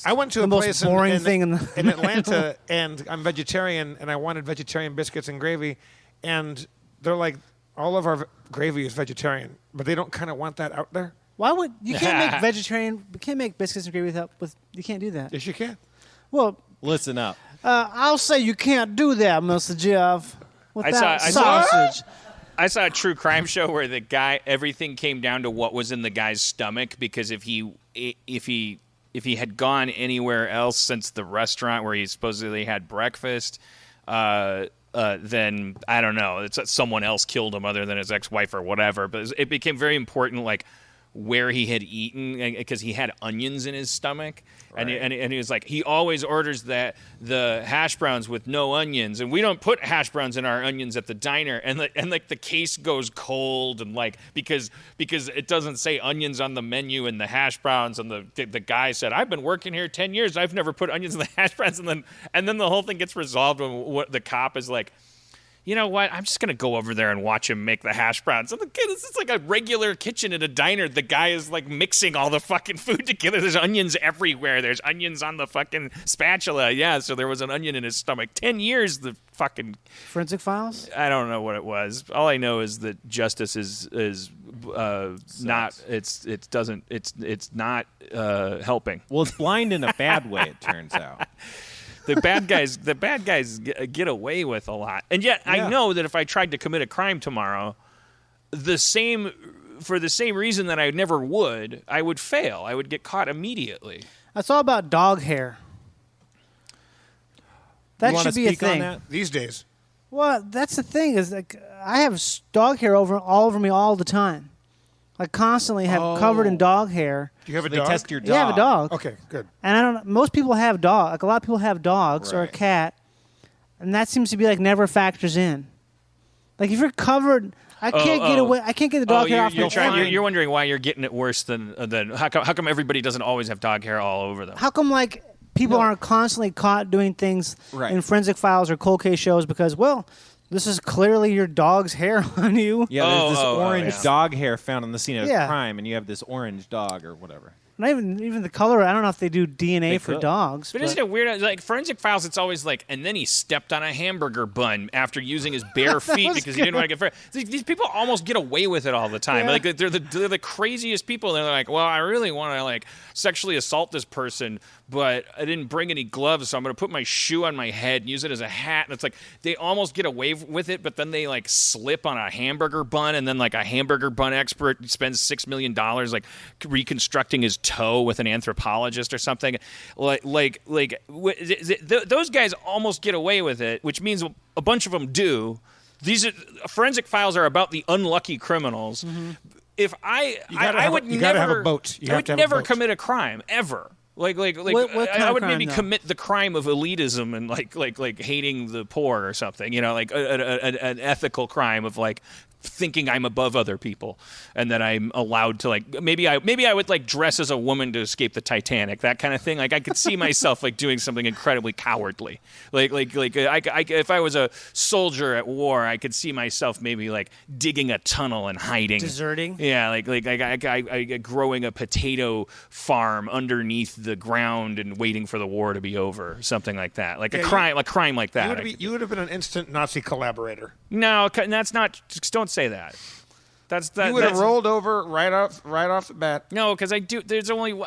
I went to the a most place boring thing in Atlanta, and I'm vegetarian, and I wanted vegetarian biscuits and gravy, and they're like, all of our gravy is vegetarian, but they don't kind of want that out there. Why would you can't make vegetarian? You can't make biscuits and gravy with. You can't do that. Yes, you can. Well, listen up. I'll say you can't do that, Mr. Jeff. Without sausage. I saw a true crime show where the guy, everything came down to what was in the guy's stomach, because if he had gone anywhere else since the restaurant where he supposedly had breakfast, then I don't know, it's someone else killed him other than his ex-wife or whatever. But it became very important, like, where he had eaten, because he had onions in his stomach, right. and he was like, he always orders the hash browns with no onions, and we don't put hash browns in our onions at the diner, and the case goes cold, and like because it doesn't say onions on the menu and the hash browns, and the guy said, I've been working here 10 years, I've never put onions in the hash browns, and then the whole thing gets resolved when what the cop is like, you know what? I'm just going to go over there and watch him make the hash browns. So this is like a regular kitchen at a diner. The guy is like mixing all the fucking food together. There's onions everywhere. There's onions on the fucking spatula. Yeah, so there was an onion in his stomach. 10 years, the fucking... Forensic Files? I don't know what it was. All I know is that justice is not... It's not helping. Well, it's blind in a bad way, it turns out. The bad guys get away with a lot. And yet I know that if I tried to commit a crime tomorrow, for the same reason that I never would, I would fail. I would get caught immediately. That's all about dog hair. That should be a thing these days. Well, that's the thing, is like I have dog hair all over me all the time. I constantly have covered in dog hair. Do you have a They dog? test your dog. Yeah, I have a dog. Okay, good. And I don't know. Most people have dog. Like a lot of people have dogs or a cat, and that seems to be like never factors in. Like if you're covered, I can't get away. I can't get the dog hair off my body. You're wondering why you're getting it worse than how come everybody doesn't always have dog hair all over them? How come like people aren't constantly caught doing things in forensic files or cold case shows because this is clearly your dog's hair on you. Yeah, there's this orange dog hair found on the scene of a crime, and you have this orange dog or whatever. Not even the color. I don't know if they do DNA for dogs. But isn't it weird? Like Forensic Files, it's always like, and then he stepped on a hamburger bun after using his bare feet because he didn't want to get. These people almost get away with it all the time. Yeah. Like they're the craziest people. They're like, well, I really want to like sexually assault this person, but I didn't bring any gloves, so I'm going to put my shoe on my head and use it as a hat. And it's like they almost get away with it, but then they like slip on a hamburger bun, and then like a hamburger bun expert spends $6 million like reconstructing his toe with an anthropologist or something. Those guys almost get away with it, which means a bunch of them do. Forensic Files are about the unlucky criminals. Mm-hmm. If I would never have a boat. I would never commit a crime ever. What I would maybe commit the crime of elitism and like hating the poor or something. You know, like an ethical crime of like thinking I'm above other people and that I'm allowed to like maybe I would like dress as a woman to escape the Titanic, that kind of thing. Like I could see myself like doing something incredibly cowardly. Like if I was a soldier at war, I could see myself maybe like digging a tunnel and hiding, deserting. Yeah, like growing a potato farm underneath the ground and waiting for the war to be over, something like that. Like a crime like that. You would have been an instant Nazi collaborator. No, that's not. Just don't say that. You would have rolled over right off the bat. No, because I do. There's only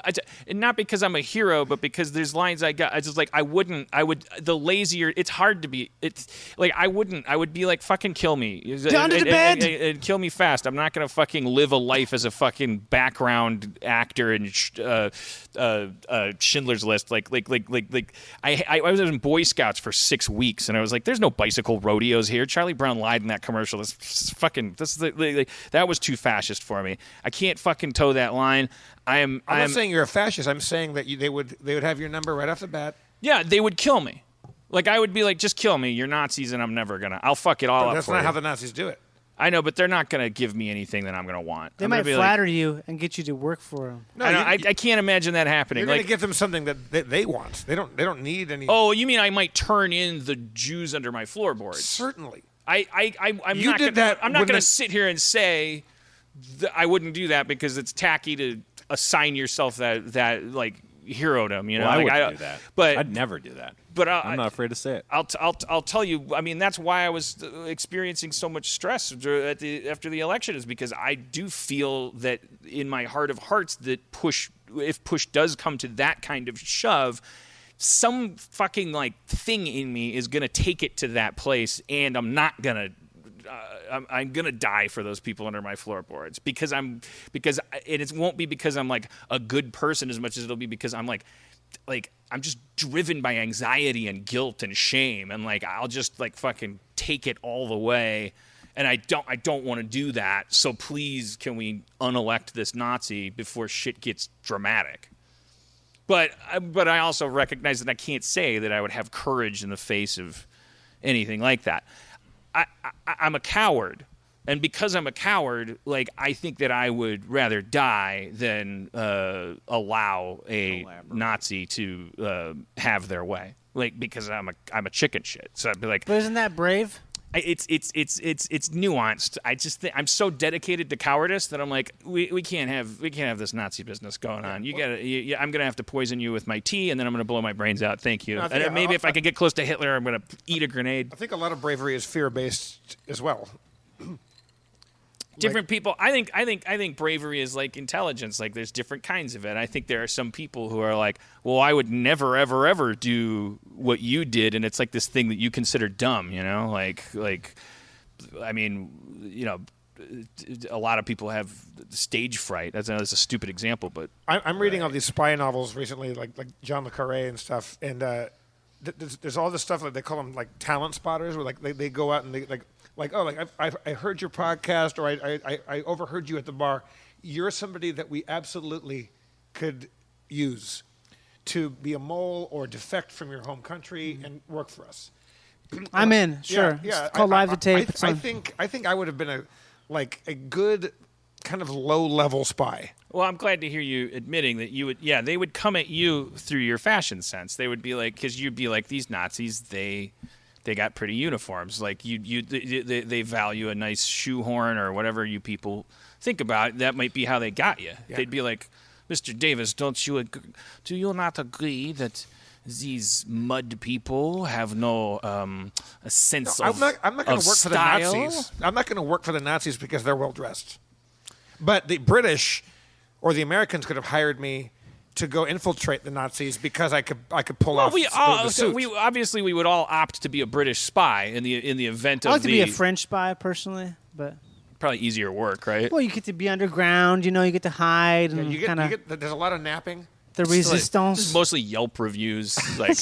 not because I'm a hero, but because there's lines I got. I just like I would. The lazier. It's hard to be. It's like I wouldn't. I would be like fucking kill me. Down to the bed. And kill me fast. I'm not gonna fucking live a life as a fucking background actor in Schindler's List. Like I was in Boy Scouts for 6 weeks, and I was like, there's no bicycle rodeos here. Charlie Brown lied in that commercial. That was too fascist for me. I can't fucking toe that line. I'm not saying you're a fascist. I'm saying that they would have your number right off the bat. Yeah, they would kill me. Like I would be like, just kill me. You're Nazis, and I'll fuck it all up. That's not how the Nazis do it. I know, but they're not gonna give me anything that I'm gonna want. They might flatter you and get you to work for them. No, I can't imagine that happening. You're gonna give them something that they want. They don't need any. Oh, you mean I might turn in the Jews under my floorboards? Certainly. I'm not going to sit here and say that I wouldn't do that because it's tacky to assign yourself that like heroed him. You know, Well, I like, wouldn't do that. But I'd never do that. But I'm not afraid to say it. I'll tell you. I mean, that's why I was experiencing so much stress after the election, is because I do feel that in my heart of hearts that if push does come to that kind of shove, some fucking like thing in me is gonna take it to that place, and I'm not gonna. I'm gonna die for those people under my floorboards because it won't be because I'm like a good person as much as it'll be because I'm like I'm just driven by anxiety and guilt and shame, and like I'll just like fucking take it all the way, and I don't want to do that. So please, can we unelect this Nazi before shit gets dramatic? But I also recognize that I can't say that I would have courage in the face of anything like that. I'm a coward, and because I'm a coward, like I think that I would rather die than allow a Nazi to have their way. Like because I'm a chicken shit. So I'd be like, but isn't that brave? It's nuanced. I just think I'm so dedicated to cowardice that I'm like we can't have this Nazi business going on. I'm gonna have to poison you with my tea, and then I'm gonna blow my brains out. Thank you. And maybe if I can get close to Hitler, I'm gonna eat a grenade. I think a lot of bravery is fear-based as well. Different people. I think bravery is like intelligence. Like there's different kinds of it. I think there are some people who are like, well, I would never, ever, ever do what you did, and it's like this thing that you consider dumb. You know, like I mean, you know, a lot of people have stage fright. That's a stupid example, but I'm reading all these spy novels recently, like John le Carré and stuff, and there's all this stuff like they call them like talent spotters, where like they go out and they I heard your podcast, or I overheard you at the bar. You're somebody that we absolutely could use to be a mole or defect from your home country and work for us. I'm in. Sure. Yeah. It's called live to tape. I think I would have been a good kind of low-level spy. Well, I'm glad to hear you admitting that you would. Yeah, they would come at you through your fashion sense. They would be like, because you'd be like, these Nazis, they got pretty uniforms. Like they value a nice shoehorn or whatever you people think about. That might be how they got you. Yeah. They'd be like, Mr. Davis, do you not agree that these mud people have no a sense of style? I'm not going to work for the Nazis. I'm not going to work for the Nazis because they're well dressed. But the British or the Americans could have hired me to go infiltrate the Nazis because I could pull off the suits. We would all opt to be a British spy in the event of I'd like to be a French spy personally, but probably easier work, right? Well, you get to be underground, you get to hide, and there's a lot of napping. The resistance. This is mostly Yelp reviews, like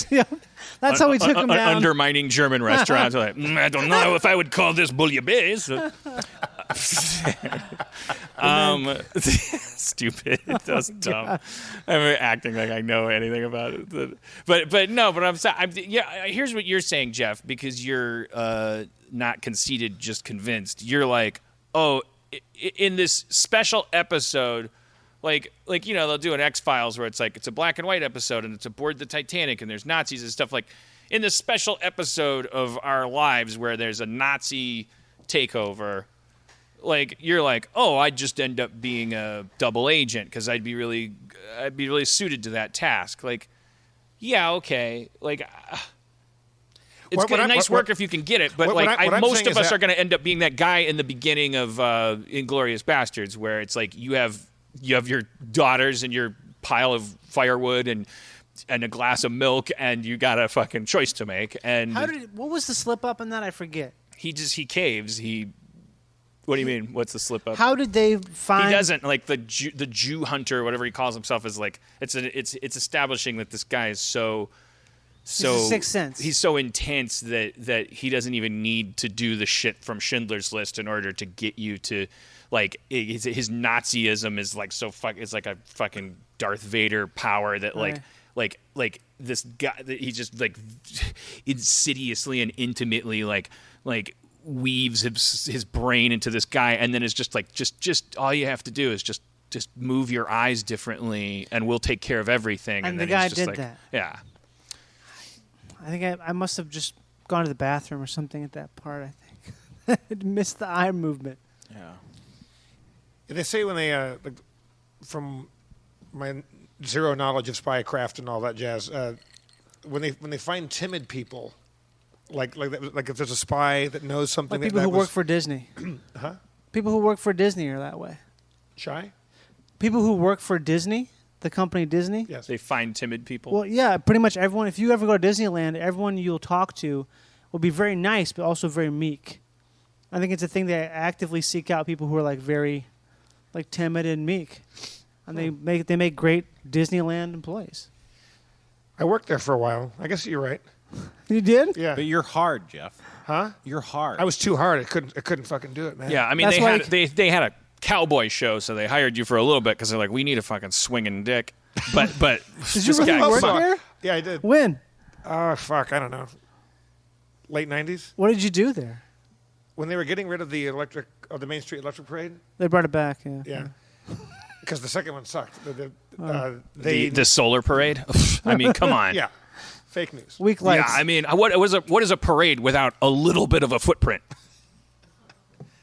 that's how we took them down. Undermining German restaurants. Like, I don't know if I would call this bouillabaisse. Stupid. That's dumb. I'm acting like I know anything about it, but I'm sorry. Here's what you're saying, Jeff, because you're not conceited, just convinced. You're like, oh, in this special episode. Like they'll do an X-Files where it's like it's a black and white episode and it's aboard the Titanic and there's Nazis and stuff. Like in this special episode of our lives where there's a Nazi takeover, like you're like, oh, I'd just end up being a double agent because I'd be really suited to that task. Like, yeah, okay, like. It's nice work if you can get it, but most of us are going to end up being that guy in the beginning of Inglourious Bastards, where it's like you have your daughters and your pile of firewood and a glass of milk, and you got a fucking choice to make. And what was the slip up in that? I forget. He caves. What do you mean? What's the slip up? How did they find? He doesn't like the Jew hunter, whatever he calls himself, is like it's establishing that this guy is so. Sixth Sense. He's so intense that he doesn't even need to do the shit from Schindler's List in order to get you to, like, his Nazism is like so it's like a fucking Darth Vader power that like this guy that he just like insidiously and intimately like weaves his brain into this guy, and then it's just like just all you have to do is just move your eyes differently and we'll take care of everything. And the guy did that. Yeah. I think I must have just gone to the bathroom or something at that part, I think. I missed the eye movement. Yeah. They say when they, from my zero knowledge of spycraft and all that jazz. When they find timid people, like if there's a spy that knows something, like people who work for Disney. Huh? People who work for Disney are that way. Shy? People who work for Disney, the company Disney. Yes. They find timid people. Well, yeah, pretty much everyone. If you ever go to Disneyland, everyone you'll talk to will be very nice, but also very meek. I think it's a thing they actively seek out people who are like very, like timid and meek, and they make great Disneyland employees. I worked there for a while. I guess you're right. You did? Yeah. But you're hard, Jeff. Huh? You're hard. I was too hard. I couldn't fucking do it, man. Yeah, I mean, That's they had a cowboy show, so they hired you for a little bit because they're like, we need a fucking swinging dick. But Did you really work there? Yeah, I did. When? Oh, fuck. I don't know. Late 90s? What did you do there? When they were getting rid of the Main Street Electric Parade? They brought it back. Yeah. Yeah. Because the second one sucked. the solar parade. I mean, come on. Yeah. Fake news. Weak lights. Yeah, I mean, what is a parade without a little bit of a footprint?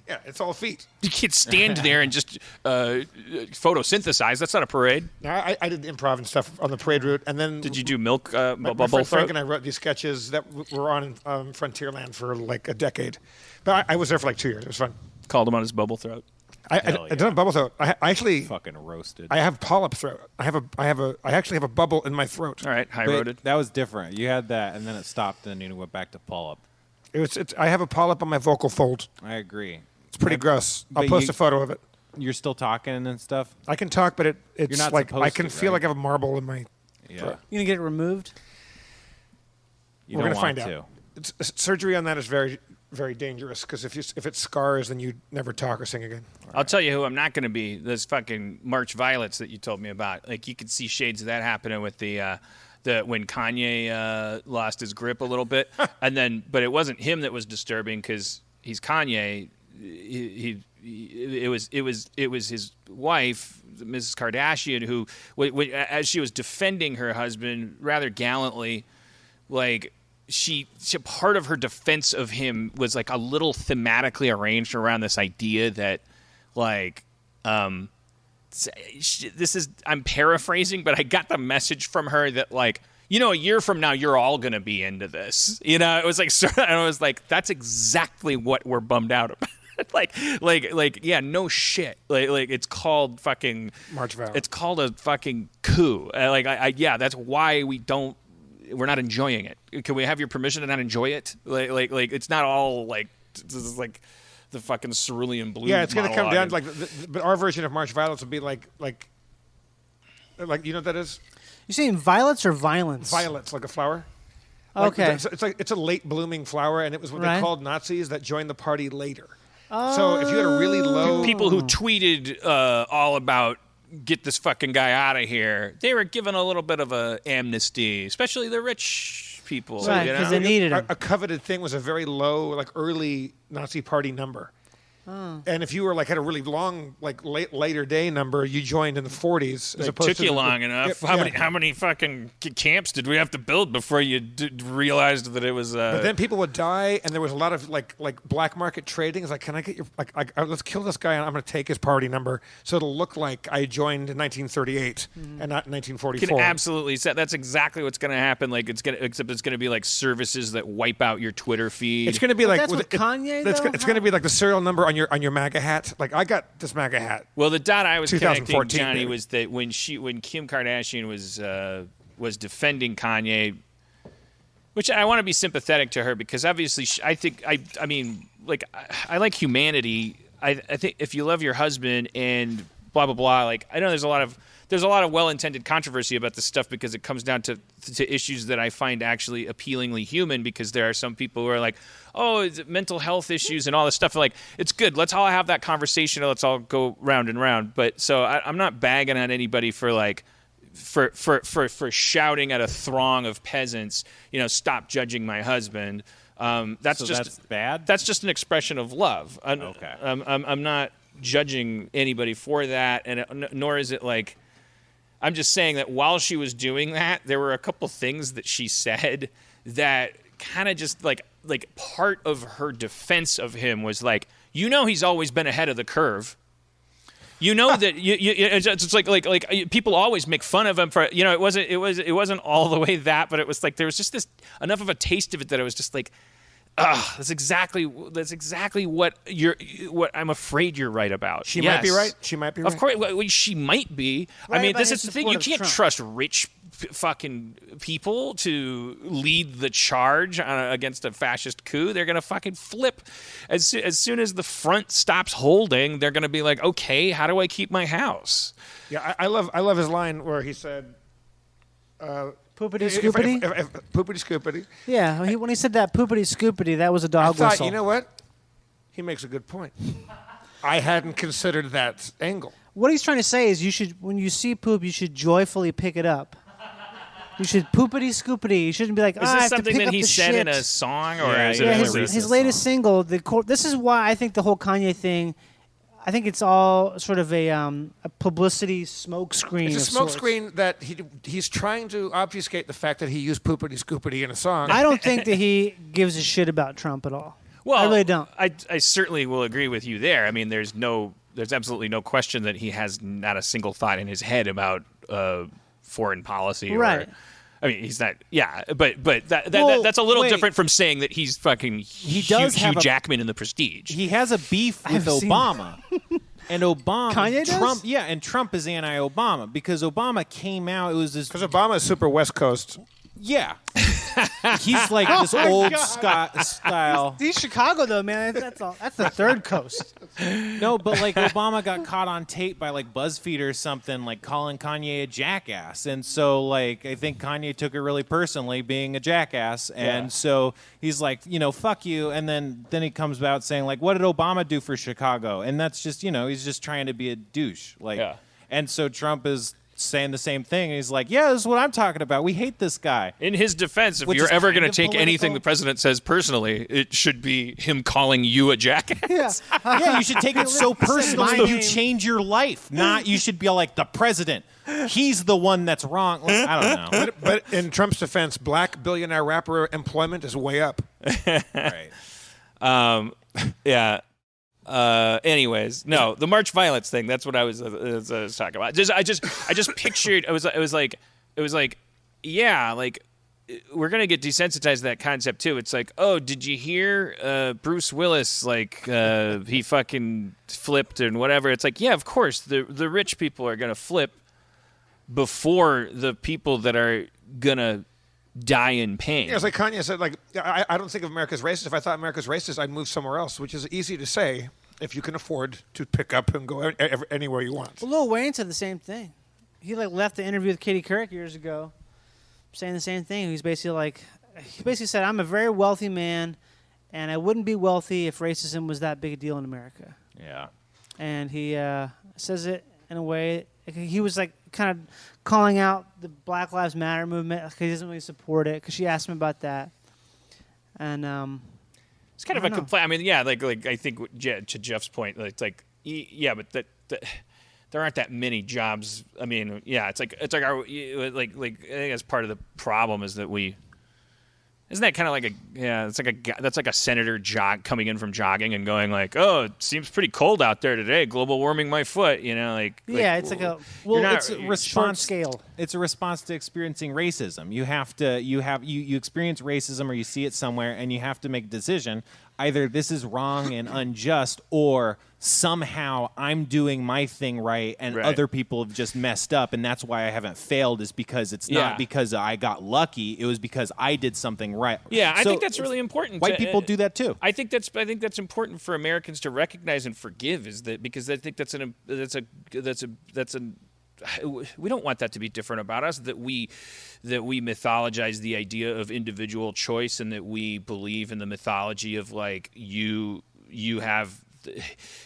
Yeah, it's all feet. You can't stand there and just photosynthesize. That's not a parade. Now, I did improv and stuff on the parade route, and then Did you do milk my bubble friend throat? Frank and I wrote these sketches that were on Frontierland for like a decade. But I was there for like 2 years. It was fun. Called him on his bubble throat. I done bubble throat. I actually fucking roasted. I have polyp throat. I actually have a bubble in my throat. All right, high But roaded. that was different. You had that, and then it stopped, and then you went back to polyp. I have a polyp on my vocal fold. I agree. It's pretty gross. I'll but post you- a photo of it. You're still talking and stuff. I can talk, but it's You're not like supposed I can to, feel right? like I have a marble in my. Yeah. You gonna get it removed? You We're don't gonna find want out. Surgery on that is very, very dangerous because if it scars, then you never talk or sing again. I'll tell you who I'm not going to be. Those fucking March Violets that you told me about. Like you could see shades of that happening with the when Kanye lost his grip a little bit, but it wasn't him that was disturbing because he's Kanye. It was his wife, Mrs. Kardashian, who, as she was defending her husband rather gallantly, like. She part of her defense of him was like a little thematically arranged around this idea that like I'm paraphrasing, but I got the message from her that like, you know, a year from now you're all going to be into this. You know, it was like and I was like that's exactly what we're bummed out about. like yeah, no shit. Like it's called fucking March Valley. It's called a fucking coup. Yeah, that's why we're not enjoying it. Can we have your permission to not enjoy it? Like it's not all like this is like the fucking cerulean blue. Yeah, it's going to come down monologue. to but our version of March Violets would be like you know what that is? You saying violets or violence? Violets, like a flower. Okay. It's a late blooming flower, and it was what Right. they called Nazis that joined the party later. So if you had a really low people who tweeted all about get this fucking guy out of here, they were given a little bit of a amnesty, especially the rich people. Right, you know? 'cause they needed him. a coveted thing was a very low, like early Nazi party number. And if you were like had a really long, like later day number, you joined in the 40s. As It opposed took to you the- long enough. Yeah. How many fucking camps did we have to build before you realized that it was? But then people would die, and there was a lot of like black market trading. It's like, can I get your let's kill this guy, and I'm going to take his party number, so it'll look like I joined in 1938 and not in 1944. Can absolutely say that's exactly what's going to happen. Like except it's going to be like services that wipe out your Twitter feed. It's going to be like that's with Kanye, It's though? going to be like the serial number on your MAGA hat. Like I got this MAGA hat. Well, the dot I was connecting, 2014, Johnny, baby. was that when Kim Kardashian was defending Kanye, which I want to be sympathetic to her because obviously I mean like I like humanity. I think if you love your husband and blah blah blah, like I know there's a lot of well-intended controversy about this stuff because it comes down to issues that I find actually appealingly human because there are some people who are like, oh, it's mental health issues and all this stuff. Like, it's good. Let's all have that conversation. Let's all go round and round. But so I'm not bagging on anybody for like, for shouting at a throng of peasants, you know, stop judging my husband. That's bad? That's just an expression of love. Okay. I'm not judging anybody for that, and nor is it like. I'm just saying that while she was doing that, there were a couple things that she said that kind of just like part of her defense of him was like, you know, he's always been ahead of the curve. You know that it's like people always make fun of him for it wasn't all the way that, but it was like there was just this enough of a taste of it that it was just like, that's exactly what I'm afraid you're right about. She might be right. She might be right. Of course, she might be. Right, I mean, but this it's is the thing. You can't Trump. trust rich fucking people to lead the charge against a fascist coup. They're gonna fucking flip as soon as the front stops holding. They're gonna be like, okay, how do I keep my house? Yeah, I love his line where he said, Poopity scoopity? Poopity scoopity. Yeah, when he said that poopity scoopity, that was a dog I thought, whistle. you know what? He makes a good point. I hadn't considered that angle. What he's trying to say is when you see poop, you should joyfully pick it up. You should poopity scoopity. You shouldn't be like, Is I this have to something pick that up he the said shit. in a song, or Yeah, is yeah, it his latest single. This is why I think the whole Kanye thing. I think it's all sort of a publicity smokescreen. It's a smokescreen that he's trying to obfuscate the fact that he used poopity scoopity in a song. I don't think that he gives a shit about Trump at all. Well, I really don't. I certainly will agree with you there. I mean, there's absolutely no question that he has not a single thought in his head about foreign policy. Right. I mean, he's not. Yeah, but that's a little wait. different from saying that he's fucking does Hugh have a- Jackman in The Prestige. He has a beef with I've seen- Obama. And Obama, Kanye does? Trump, yeah, and Trump is anti-Obama because Obama came out. It was this, Because Obama is super West Coast. yeah. He's like this old style. He's Chicago though, man. That's the third coast. No, but like Obama got caught on tape by like BuzzFeed or something, like calling Kanye a jackass, and so like I think Kanye took it really personally, being a jackass, and so he's like, fuck you, and then he comes out saying like, what did Obama do for Chicago? And that's just he's just trying to be a douche, like, Yeah. and so Trump is saying the same thing. He's like, yeah, this is what I'm talking about. We hate this guy. In his defense, if Which you're is ever kind going to of take anything political. the president says personally, it should be him calling you a jackass. Yeah. Yeah, you should take it so personally my you name. change your life. Not you should be like the president. He's the one that's wrong. Like, I don't know. But in Trump's defense, black billionaire rapper employment is way up. Right. Yeah. Anyways, no, the March violence thing. That's what I was talking about. I just pictured. It was like, yeah, like we're gonna get desensitized to that concept too. It's like, oh, did you hear Bruce Willis? Like he fucking flipped and whatever. It's like, yeah, of course, the rich people are gonna flip before the people that are gonna die in pain. Yeah, it's like Kanye said, like, I don't think of America as racist. If I thought America was racist, I'd move somewhere else, which is easy to say if you can afford to pick up and go anywhere you want. Well, Lil Wayne said the same thing. He left the interview with Katie Couric years ago, saying the same thing. He basically said, "I'm a very wealthy man, and I wouldn't be wealthy if racism was that big a deal in America." Yeah. And he says it in a way. He was like kind of calling out the Black Lives Matter movement because he doesn't really support it. Because she asked him about that, and It's kind of a complaint. I mean, yeah, like I think to Jeff's point, like yeah, but that there aren't that many jobs. I mean, yeah, it's like our like I think that's part of the problem is that isn't that kind of like that's like a senator coming in from jogging and going like, oh, it seems pretty cold out there today. Global warming my foot, yeah, it's like It's a response short scale. It's a response to experiencing racism. You experience racism or you see it somewhere and you have to make a decision. Either this is wrong and unjust, or somehow I'm doing my thing right and other people have just messed up, and that's why I haven't failed, is because it's not because I got lucky. It was because I did something right. Yeah, I So think that's really important. White people do that too. I think that's important for Americans to recognize and forgive. Is that because I think we don't want that to be different about us, that we mythologize the idea of individual choice, and that we believe in the mythology of like you have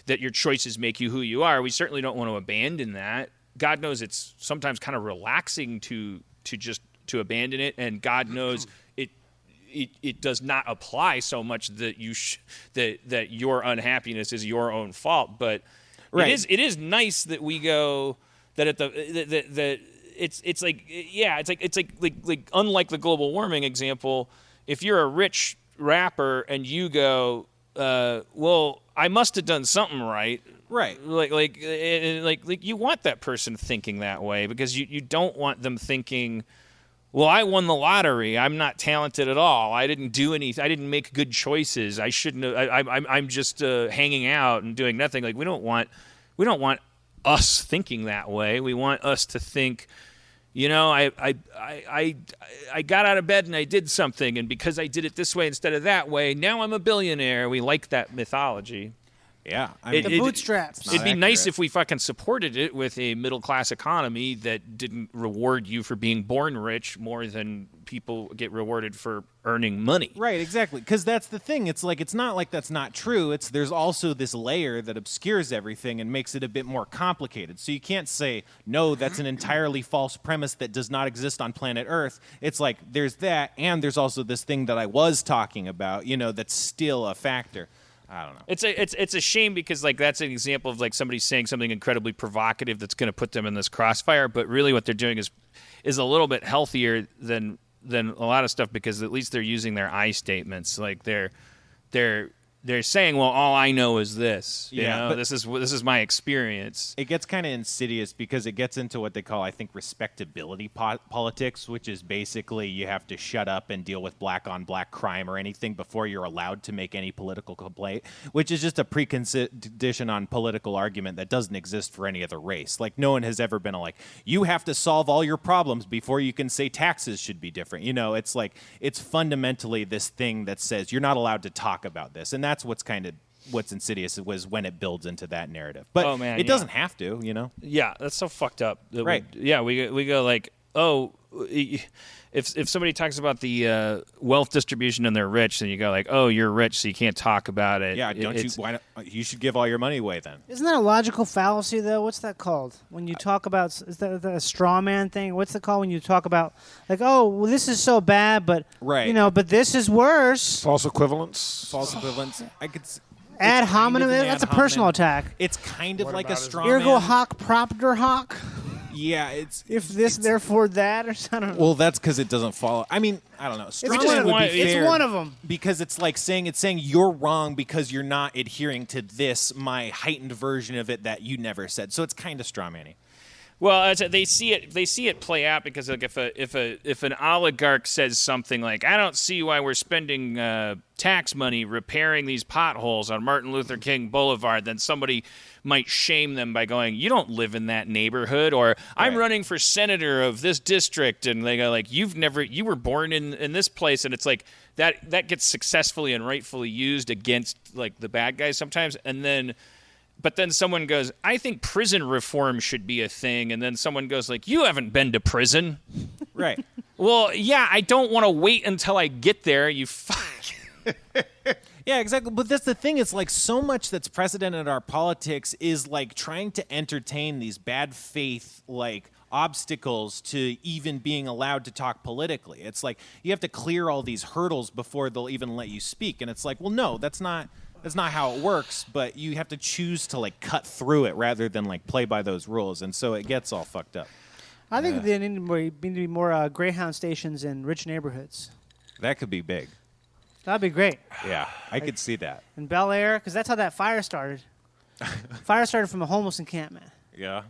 that your choices make you who you are. We certainly don't want to abandon that. God knows it's sometimes kind of relaxing to abandon it, and God knows it does not apply so much that that your unhappiness is your own fault. But it is nice that we go that at the it's like unlike the global warming example, if you're a rich rapper and you go, well, I must have done something right Right. Like you want that person thinking that way because you don't want them thinking, well, I won the lottery. I'm not talented at all. I didn't do anything. I didn't make good choices. I shouldn't have. I'm just hanging out and doing nothing. Like we don't want us thinking that way. We want us to think, you know, I got out of bed and I did something, and because I did it this way instead of that way, now I'm a billionaire. We like that mythology. Yeah. The bootstraps. It'd be nice if we fucking supported it with a middle-class economy that didn't reward you for being born rich more than people get rewarded for earning money. Right, exactly. Because that's the thing. It's like, it's not like that's not true. There's also this layer that obscures everything and makes it a bit more complicated. So you can't say, no, that's an entirely false premise that does not exist on planet Earth. It's like, there's that, and there's also this thing that I was talking about, you know, that's still a factor. I don't know. It's a shame because like that's an example of like somebody saying something incredibly provocative that's going to put them in this crossfire. But really, what they're doing is a little bit healthier than a lot of stuff because at least they're using their I statements. Like they're saying, well, all I know is this. You know, this is my experience. It gets kind of insidious because it gets into what they call, I think, respectability politics, which is basically you have to shut up and deal with black-on-black crime or anything before you're allowed to make any political complaint, which is just a precondition on political argument that doesn't exist for any other race. Like, no one has ever been like, you have to solve all your problems before you can say taxes should be different. You know, it's like, it's fundamentally this thing that says you're not allowed to talk about this. And that's what's insidious was when it builds into that narrative. But it doesn't have to, you know? Yeah, that's so fucked up. Right. We go like, oh, if somebody talks about the wealth distribution and they're rich, then you go like, oh, you're rich, so you can't talk about it. Yeah, why not, you should give all your money away then. Isn't that a logical fallacy, though? What's that called? When you talk about, is that a straw man thing? What's it called when you talk about, like, oh, well, this is so bad, but, right. you know, but this is worse. False equivalence. I could Ad hominem, that's a personal attack. It's kind of like a straw Ergo man. hoc propter hoc. Yeah, it's If this, therefore that, or something. well, that's because it doesn't follow. I mean, I don't know. Straw man would be fair it's one of them because it's like saying you're wrong because you're not adhering to this my heightened version of it that you never said. So it's kind of straw manny. Well, they see it play out because like if an oligarch says something like, I don't see why we're spending tax money repairing these potholes on Martin Luther King Boulevard, then somebody might shame them by going, you don't live in that neighborhood, or I'm running for senator of this district, and they go like, you were born in this place, and it's like that gets successfully and rightfully used against like the bad guys sometimes, but then someone goes, I think prison reform should be a thing. And then someone goes like, you haven't been to prison. Right. Well, yeah, I don't want to wait until I get there, you fuck. Yeah, exactly. But that's the thing. It's like so much that's precedent in our politics is like trying to entertain these bad faith, like obstacles to even being allowed to talk politically. It's like you have to clear all these hurdles before they'll even let you speak. And it's like, well, no, that's not how it works, but you have to choose to like cut through it rather than like play by those rules, and so it gets all fucked up. I think there need to be more Greyhound stations in rich neighborhoods. That could be big. That'd be great. Yeah, I could see that. In Bel Air, because that's how that fire started. Fire started from a homeless encampment. Yeah.